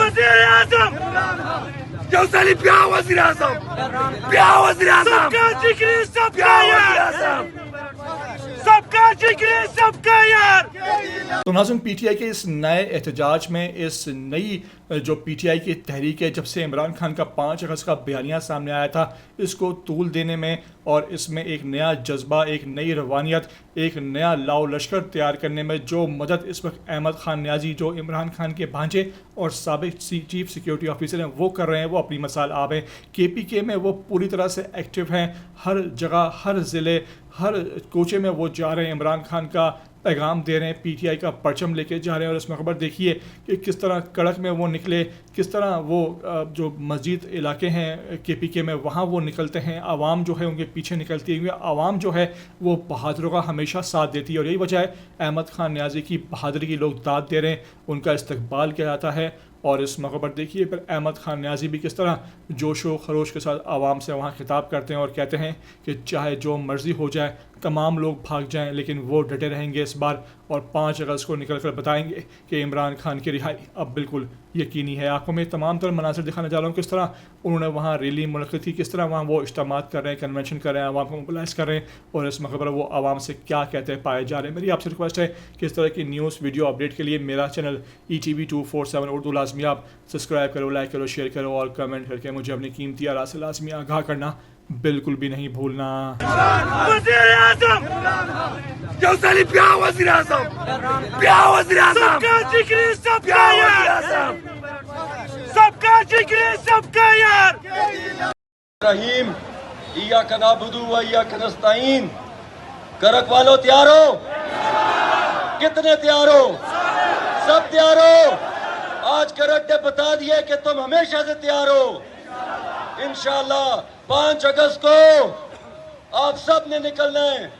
वज़ीर आज़म जौसली प्या वज़ीर आज़म सबका जिक्र सबका यार सबका जिक्र सबका यार। तो नाज़रीन, पीटीआई के इस नए एहतजाज में, इस नई जो पीटीआई की तहरीक है, जब से इमरान खान का 5 अगस्त का बयानिया सामने आया था, इसको तूल देने में और इसमें एक नया जज्बा, एक नई रवानियत, एक नया लाओ लश्कर तैयार करने में जो मदद इस वक्त अहमद खान न्याजी, जो इमरान खान के भांजे और साबिक चीफ सिक्योरिटी ऑफिसर हैं, वो कर रहे हैं, वो अपनी मिसाल आप हैं। KPK में वो पूरी तरह से एक्टिव हैं, हर जगह, हर ज़िले, हर कोचे में वो जा रहे हैं, इमरान खान का पैगाम दे रहे हैं, पीटीआई का परचम लेके जा रहे हैं। और इसमें खबर देखिए कि किस तरह कड़क में वो निकले, किस तरह वो जो मस्जिद इलाके हैं KPK में, वहाँ वो निकलते हैं, आवाम जो है उनके पीछे निकलती है, क्योंकि आवाम जो है वो बहादुरों का हमेशा साथ देती है। और यही वजह है अहमद खान न्याजी की बहादुरी की लोग दाद दे रहे हैं, उनका इस्तकबाल किया जाता है। और इस मौके पर देखिए फिर अहमद खान न्याजी भी किस तरह जोशो खरोश के साथ आवाम से वहाँ खिताब करते हैं और कहते हैं कि चाहे जो मर्ज़ी हो जाए, तमाम लोग भाग जाएं, लेकिन वो डटे रहेंगे इस बार, और 5 अगस्त को निकल कर बताएंगे कि इमरान खान की रिहाई अब बिल्कुल यकीनी है। आपको मैं तमाम तरह मनासिर दिखाने जा रहा हूँ, किस तरह उन्होंने वहाँ रैली मुनक़्क़िद की, किस तरह वहाँ वो इज्तिमात कर रहे हैं, कन्वेंशन कर रहे हैं, आवाम को मोबिलाइज़ कर रहे हैं, और इस मौके पर वो आवाम से क्या कहते हैं पाए जा रहे हैं। मेरी आपसे रिक्वेस्ट है कि इस तरह की न्यूज़ वीडियो अपडेट के लिए मेरा चैनल ETV 247 उर्दू लाजमी आप सब्सक्राइब करो, लाइक करो, शेयर करो और कमेंट करके मुझे अपनी कीमती आरा से लाजमी आगाह करना बिल्कुल भी नहीं भूलना। वज़ीर आज़म जौसली प्या वज़ीर आज़म सबका जिक्र सबका यार सबका जिक्र सबका यार। रहीम इय्याक नअबुदु व इय्याक नस्तईन। करक वालों तैयार हो? कितने तैयार हो? सब तैयार हो? आज करक ने बता दिया कि तुम हमेशा से तैयार हो। इंशाअल्लाह 5 अगस्त को आप सब ने निकलना है।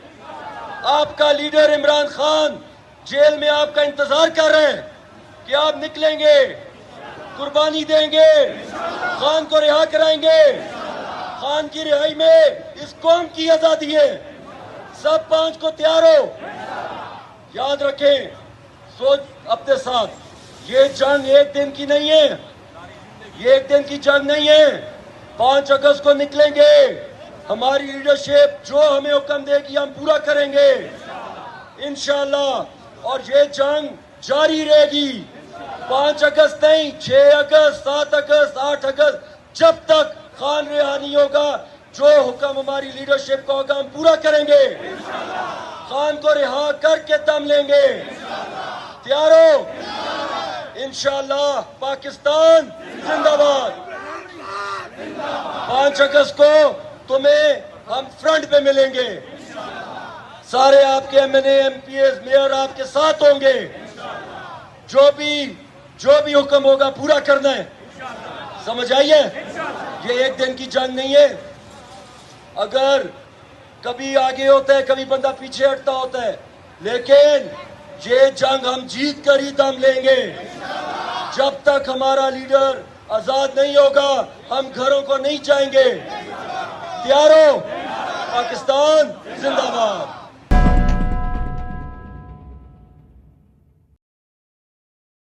आपका लीडर इमरान खान जेल में आपका इंतजार कर रहे हैं कि आप निकलेंगे, कुर्बानी देंगे, खान को रिहा कराएंगे। खान की रिहाई में इस कौम की आजादी है। सब 5 को तैयार हो? याद रखें, सोच अपने साथ, ये जंग एक दिन की नहीं है, ये एक दिन की जंग नहीं है। 5 अगस्त को निकलेंगे, हमारी लीडरशिप जो हमें हुक्म देगी हम पूरा करेंगे इंशाअल्लाह। और ये जंग जारी रहेगी। 5 अगस्त नहीं, 6 अगस्त, 7 अगस्त, 8 अगस्त, जब तक खान रिहा नहीं होगा, जो हुक्म हमारी लीडरशिप का होगा हम पूरा करेंगे। खान को रिहा करके दम लेंगे। तैयार हो? इंशाअल्लाह। पाकिस्तान जिंदाबाद। 5 अगस्त को तुम्हें हम फ्रंट पे मिलेंगे। सारे आपके MNA, MPs, मेयर आपके साथ होंगे। जो भी हुक्म होगा पूरा करना है। समझ आइए? ये एक दिन की जंग नहीं है। अगर कभी आगे होता है, कभी बंदा पीछे हटता होता है, लेकिन ये जंग हम जीत कर ही दम लेंगे। जब तक हमारा लीडर आजाद नहीं होगा, हम घरों को नहीं जाएंगे। तैयार हो? पाकिस्तान जिंदाबाद।